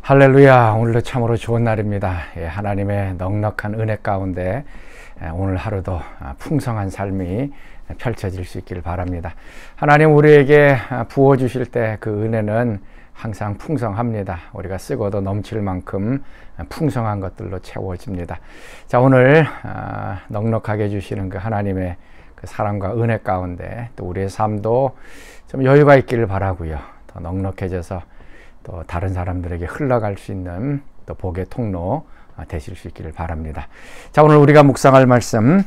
할렐루야. 오늘도 참으로 좋은 날입니다. 하나님의 넉넉한 은혜 가운데 오늘 하루도 풍성한 삶이 펼쳐질 수 있기를 바랍니다. 하나님 우리에게 부어주실 때 그 은혜는 항상 풍성합니다. 우리가 쓰고도 넘칠 만큼 풍성한 것들로 채워집니다. 자, 오늘 넉넉하게 주시는 그 하나님의 그 사랑과 은혜 가운데 또 우리의 삶도 좀 여유가 있기를 바라고요. 더 넉넉해져서 또 다른 사람들에게 흘러갈 수 있는 또 복의 통로 되실 수 있기를 바랍니다. 자, 오늘 우리가 묵상할 말씀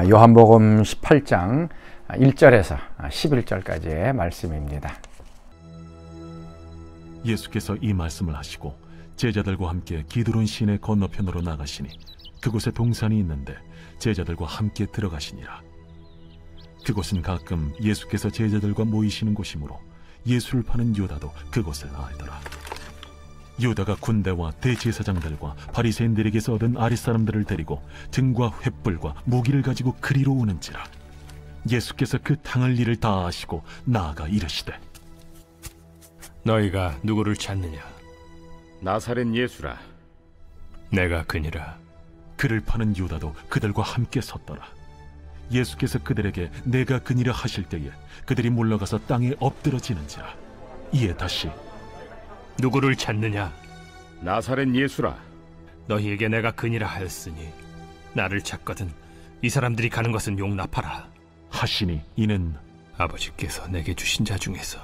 요한복음 18장 1절에서 11절까지의 말씀입니다. 예수께서 이 말씀을 하시고 제자들과 함께 기드론 시내 건너편으로 나가시니 그곳에 동산이 있는데 제자들과 함께 들어가시니라. 그곳은 가끔 예수께서 제자들과 모이시는 곳이므로 예수를 파는 유다도 그곳을 알더라. 유다가 군대와 대제사장들과 바리새인들에게서 얻은 아랫사람들을 데리고 등과 횃불과 무기를 가지고 그리로 오는지라. 예수께서 그 당할 일을 다 아시고 나아가 이르시되, 너희가 누구를 찾느냐? 나사렛 예수라. 내가 그니라. 그를 파는 유다도 그들과 함께 섰더라. 예수께서 그들에게 내가 그니라 하실 때에 그들이 물러가서 땅에 엎드러지는지라. 이에 다시 누구를 찾느냐? 나사렛 예수라. 너희에게 내가 그니라 하였으니 나를 찾거든 이 사람들이 가는 것은 용납하라 하시니 이는 아버지께서 내게 주신 자 중에서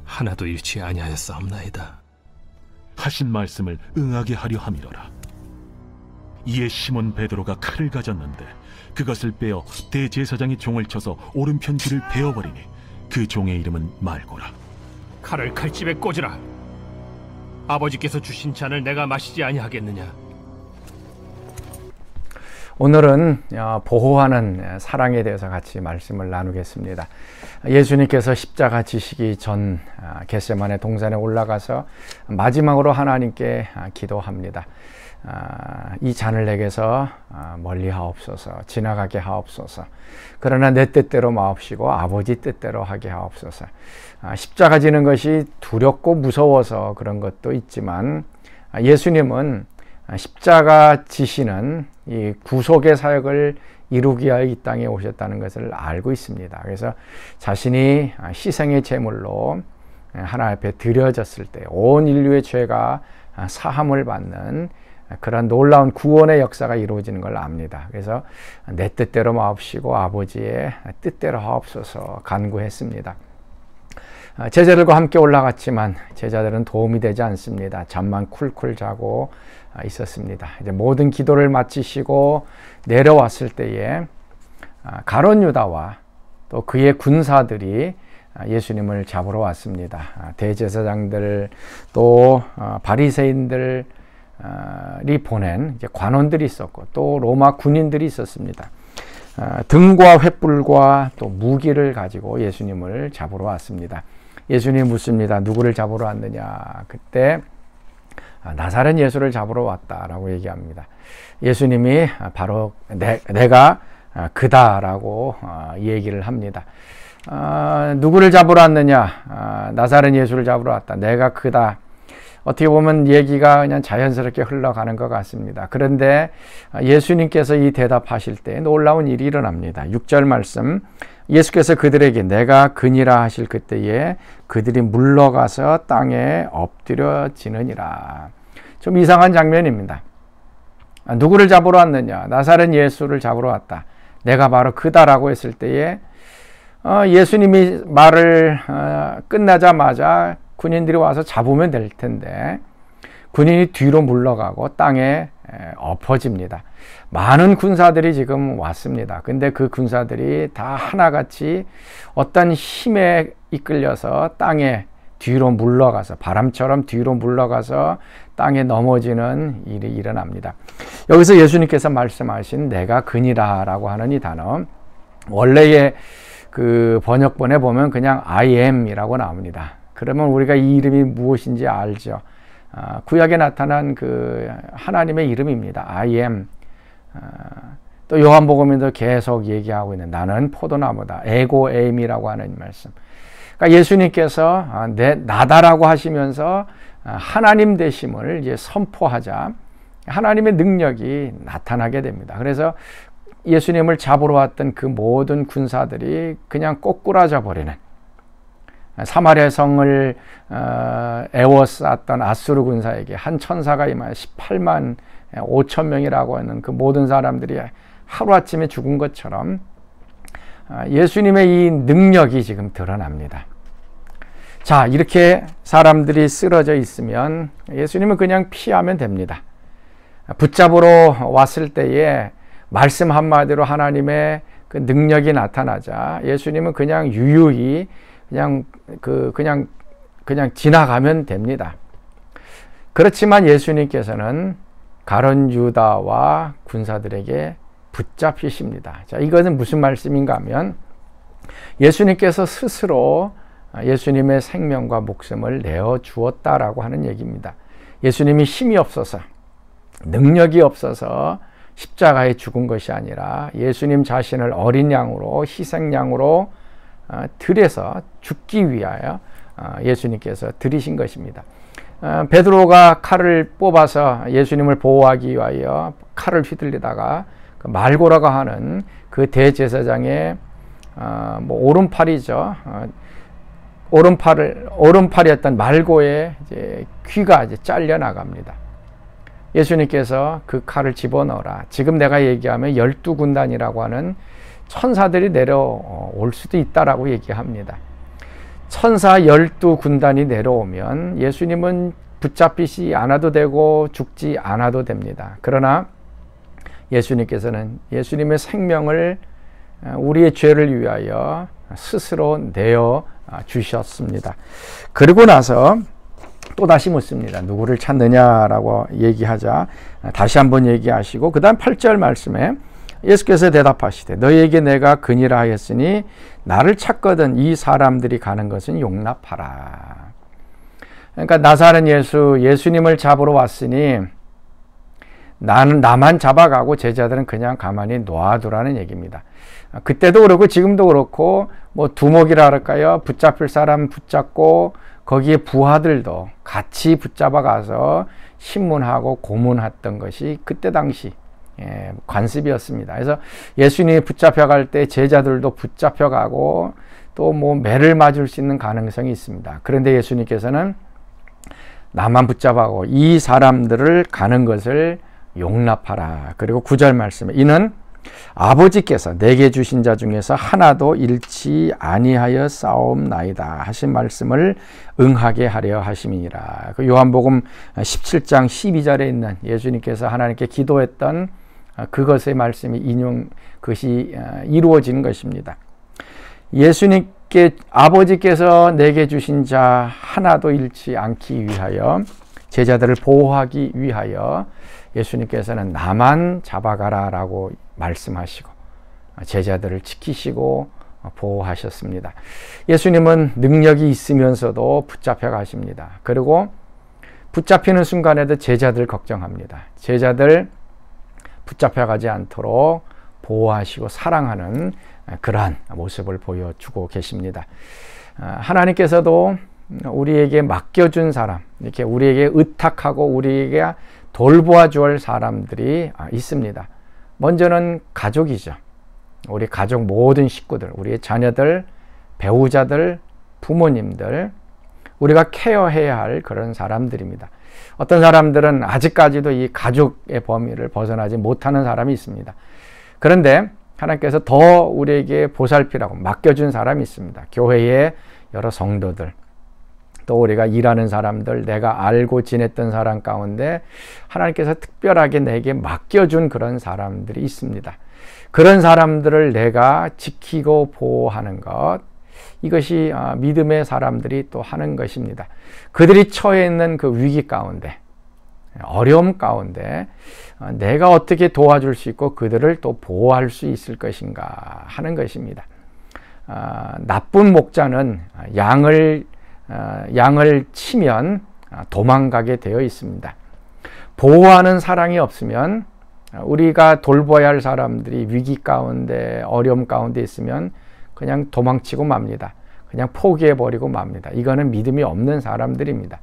하나도 잃지 아니하였사옵나이다 하신 말씀을 응하게 하려 함이로라. 이에 시몬 베드로가 칼을 가졌는데 그것을 빼어 대제사장이 종을 쳐서 오른편 귀를 베어버리니 그 종의 이름은 말고라. 칼을 칼집에 꽂으라. 아버지께서 주신 잔을 내가 마시지 아니하겠느냐? 오늘은 보호하는 사랑에 대해서 같이 말씀을 나누겠습니다. 예수님께서 십자가 지시기 전 겟세마네 동산에 올라가서 마지막으로 하나님께 기도합니다. 이 잔을 내게서 멀리 하옵소서, 지나가게 하옵소서. 그러나 내 뜻대로 마옵시고 아버지 뜻대로 하게 하옵소서. 십자가 지는 것이 두렵고 무서워서 그런 것도 있지만 예수님은 십자가 지시는 이 구속의 사역을 이루기 위하여 이 땅에 오셨다는 것을 알고 있습니다. 그래서 자신이 희생의 제물로 하나님 앞에 드려졌을 때 온 인류의 죄가 사함을 받는 그런 놀라운 구원의 역사가 이루어지는 걸 압니다. 그래서 내 뜻대로 마옵시고 아버지의 뜻대로 하옵소서 간구했습니다. 제자들과 함께 올라갔지만 제자들은 도움이 되지 않습니다. 잠만 쿨쿨 자고 있었습니다. 이제 모든 기도를 마치시고 내려왔을 때에 가룟 유다와 또 그의 군사들이 예수님을 잡으러 왔습니다. 대제사장들 또 바리새인들이 보낸 이제 관원들이 있었고 또 로마 군인들이 있었습니다. 등과 횃불과 또 무기를 가지고 예수님을 잡으러 왔습니다. 예수님이 묻습니다. 누구를 잡으러 왔느냐? 그때 나사렛 예수를 잡으러 왔다라고 얘기합니다. 예수님이 바로 내가 그다라고 얘기를 합니다. 누구를 잡으러 왔느냐? 나사렛 예수를 잡으러 왔다. 내가 그다. 어떻게 보면 얘기가 그냥 자연스럽게 흘러가는 것 같습니다. 그런데 예수님께서 이 대답하실 때 놀라운 일이 일어납니다. 6절 말씀, 예수께서 그들에게 내가 그니라 하실 그때에 그들이 물러가서 땅에 엎드려지느니라. 좀 이상한 장면입니다. 누구를 잡으러 왔느냐? 나사렛 예수를 잡으러 왔다. 내가 바로 그다라고 했을 때에 예수님이 말을 끝나자마자 군인들이 와서 잡으면 될 텐데 군인이 뒤로 물러가고 땅에 엎어집니다. 많은 군사들이 지금 왔습니다. 근데 그 군사들이 다 하나같이 어떤 힘에 이끌려서 땅에 뒤로 물러가서 바람처럼 뒤로 물러가서 땅에 넘어지는 일이 일어납니다. 여기서 예수님께서 말씀하신 내가 그니라 라고 하는 이 단어, 원래의 그 번역본에 보면 그냥 I am 이라고 나옵니다. 그러면 우리가 이 이름이 무엇인지 알죠. 구약에 나타난 그 하나님의 이름입니다. I am. 또 요한복음에도 계속 얘기하고 있는 나는 포도나무다. 에고 에임이라고 하는 말씀. 그러니까 예수님께서 나다라고 하시면서 하나님 되심을 이제 선포하자 하나님의 능력이 나타나게 됩니다. 그래서 예수님을 잡으러 왔던 그 모든 군사들이 그냥 꼬꾸라져 버리는, 사마리아 성을 에워쌌던 아수르 군사에게 한 천사가 임하여 18만 5천 명이라고 하는 그 모든 사람들이 하루아침에 죽은 것처럼 예수님의 이 능력이 지금 드러납니다. 자, 이렇게 사람들이 쓰러져 있으면 예수님은 그냥 피하면 됩니다. 붙잡으러 왔을 때에 말씀 한마디로 하나님의 그 능력이 나타나자 예수님은 그냥 유유히 그냥 지나가면 됩니다. 그렇지만 예수님께서는 가룟 유다와 군사들에게 붙잡히십니다. 자, 이것은 무슨 말씀인가 하면 예수님께서 스스로 예수님의 생명과 목숨을 내어 주었다라고 하는 얘기입니다. 예수님이 힘이 없어서, 능력이 없어서 십자가에 죽은 것이 아니라 예수님 자신을 어린 양으로, 희생양으로 들여서 죽기 위하여 예수님께서 들이신 것입니다. 베드로가 칼을 뽑아서 예수님을 보호하기 위하여 칼을 휘둘리다가 그 말고라고 하는 그 대제사장의 오른팔이죠. 오른팔이었던 말고의 이제 귀가 이제 잘려 나갑니다. 예수님께서 그 칼을 집어넣어라. 지금 내가 얘기하면 12군단이라고 하는 천사들이 내려올 수도 있다라고 얘기합니다. 천사 12군단이 내려오면 예수님은 붙잡히지 않아도 되고 죽지 않아도 됩니다. 그러나 예수님께서는 예수님의 생명을 우리의 죄를 위하여 스스로 내어 주셨습니다. 그리고 나서 또 다시 묻습니다. 누구를 찾느냐라고 얘기하자 다시 한번 얘기하시고 그 다음 8절 말씀에 예수께서 대답하시되 너희에게 내가 그니라 하였으니 나를 찾거든 이 사람들이 가는 것은 용납하라. 그러니까 나사렛 예수님을 잡으러 왔으니 나만 잡아가고 제자들은 그냥 가만히 놔두라는 얘기입니다. 그때도 그렇고 지금도 그렇고 두목이라 할까요? 붙잡힐 사람 붙잡고 거기에 부하들도 같이 붙잡아 가서 신문하고 고문했던 것이 그때 당시 관습이었습니다. 그래서 예수님이 붙잡혀갈 때 제자들도 붙잡혀가고 또 매를 맞을 수 있는 가능성이 있습니다. 그런데 예수님께서는 나만 붙잡아가고 이 사람들을 가는 것을 용납하라. 그리고 9절 말씀에 이는 아버지께서 내게 주신 자 중에서 하나도 잃지 아니하여 싸움나이다 하신 말씀을 응하게 하려 하심이니라. 그 요한복음 17장 12절에 있는 예수님께서 하나님께 기도했던 그것의 말씀이 그것이 이루어지는 것입니다. 예수님께 아버지께서 내게 주신 자 하나도 잃지 않기 위하여 제자들을 보호하기 위하여 예수님께서는 나만 잡아가라 라고 말씀하시고 제자들을 지키시고 보호하셨습니다. 예수님은 능력이 있으면서도 붙잡혀 가십니다. 그리고 붙잡히는 순간에도 제자들 걱정합니다. 제자들 붙잡혀 가지 않도록 보호하시고 사랑하는 그러한 모습을 보여주고 계십니다. 하나님께서도 우리에게 맡겨준 사람, 이렇게 우리에게 의탁하고 우리에게 돌보아 줄 사람들이 있습니다. 먼저는 가족이죠. 우리 가족 모든 식구들, 우리의 자녀들, 배우자들, 부모님들, 우리가 케어해야 할 그런 사람들입니다. 어떤 사람들은 아직까지도 이 가족의 범위를 벗어나지 못하는 사람이 있습니다. 그런데 하나님께서 더 우리에게 보살피라고 맡겨준 사람이 있습니다. 교회의 여러 성도들, 또 우리가 일하는 사람들, 내가 알고 지냈던 사람 가운데 하나님께서 특별하게 내게 맡겨준 그런 사람들이 있습니다. 그런 사람들을 내가 지키고 보호하는 것, 이것이 믿음의 사람들이 또 하는 것입니다. 그들이 처해 있는 그 위기 가운데, 어려움 가운데 내가 어떻게 도와줄 수 있고 그들을 또 보호할 수 있을 것인가 하는 것입니다. 나쁜 목자는 양을 치면 도망가게 되어 있습니다. 보호하는 사랑이 없으면 우리가 돌봐야 할 사람들이 위기 가운데 어려움 가운데 있으면 그냥 도망치고 맙니다. 그냥 포기해버리고 맙니다. 이거는 믿음이 없는 사람들입니다.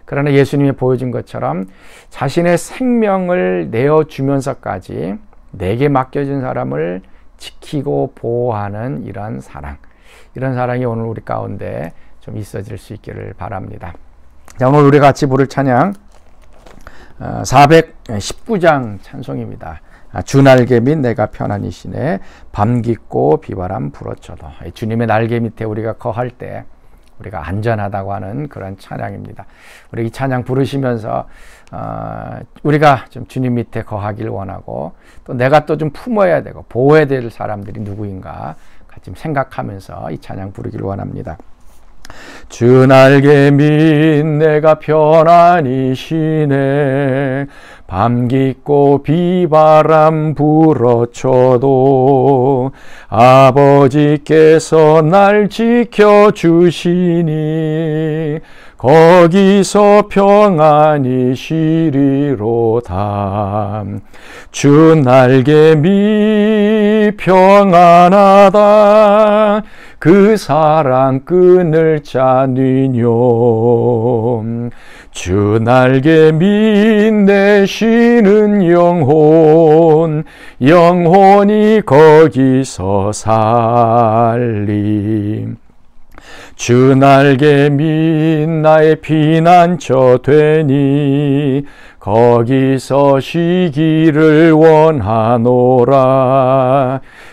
그러나 예수님이 보여준 것처럼 자신의 생명을 내어주면서까지 내게 맡겨진 사람을 지키고 보호하는 이런 사랑이 오늘 우리 가운데 좀 있어질 수 있기를 바랍니다. 자, 오늘 우리 같이 부를 찬양 419장 찬송입니다. 주 날개 및 내가 편안히 쉬네 밤 깊고 비바람 불어쳐도. 주님의 날개 밑에 우리가 거할 때 우리가 안전하다고 하는 그런 찬양입니다. 우리 이 찬양 부르시면서 우리가 좀 주님 밑에 거하길 원하고, 또 내가 또 좀 품어야 되고 보호해야 될 사람들이 누구인가 같이 좀 생각하면서 이 찬양 부르길 원합니다. 주 날개 밑 내가 편안히 쉬네 밤 깊고 비바람 불어쳐도 아버지께서 날 지켜주시니 거기서 평안히 쉬리로다. 주 날개 밑 평안하다. 그 사랑 끈을 짜니뇨. 주 날개 밑 내 쉬는 영혼이 거기서 살림. 주 날개 밑 나의 피난처 되니 거기서 쉬기를 원하노라.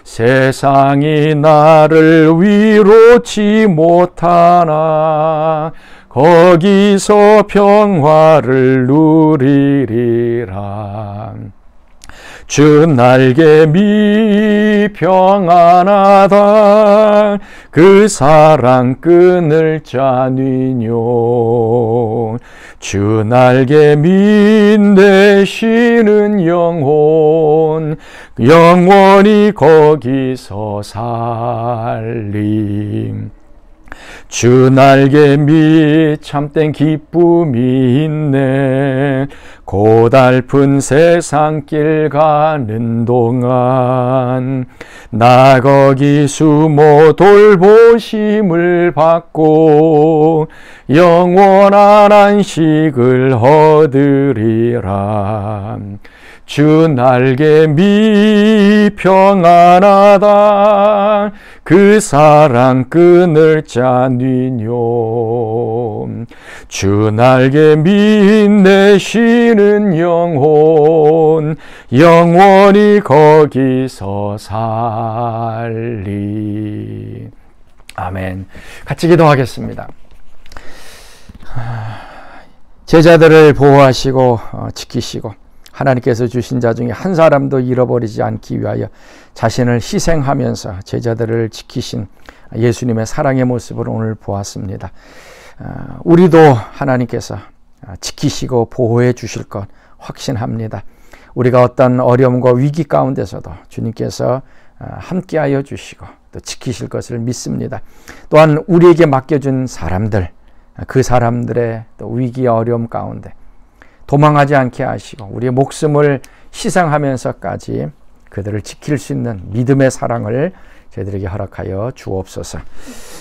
세상이 나를 위로치 못하나 거기서 평화를 누리리라. 주 날개 밑 평안하다. 그 사랑 끈을 짜니뇨. 주 날개 밑 내 쉬는 영혼이 거기서 살림. 주 날개 밑 참된 기쁨이 있네. 고달픈 세상길 가는 동안 나 거기 숨어 돌보심을 받고 영원한 안식을 얻으리라. 주 날개 밑 평안하다. 그 사랑 끈을 짜니뇨. 주 날개 밑 내 쉬는 영혼이 거기서 살리. 아멘. 같이 기도하겠습니다. 제자들을 보호하시고 지키시고 하나님께서 주신 자 중에 한 사람도 잃어버리지 않기 위하여 자신을 희생하면서 제자들을 지키신 예수님의 사랑의 모습을 오늘 보았습니다. 우리도 하나님께서 지키시고 보호해 주실 것 확신합니다. 우리가 어떤 어려움과 위기 가운데서도 주님께서 함께하여 주시고 또 지키실 것을 믿습니다. 또한 우리에게 맡겨준 사람들, 그 사람들의 또 위기와 어려움 가운데 도망하지 않게 하시고 우리의 목숨을 희생하면서까지 그들을 지킬 수 있는 믿음의 사랑을 저희들에게 허락하여 주옵소서.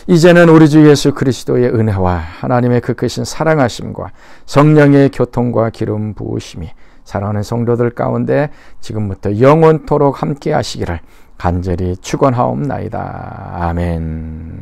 이제는 우리 주 예수 그리스도의 은혜와 하나님의 그 크신 사랑하심과 성령의 교통과 기름 부으심이 사랑하는 성도들 가운데 지금부터 영원토록 함께 하시기를 간절히 축원하옵나이다. 아멘.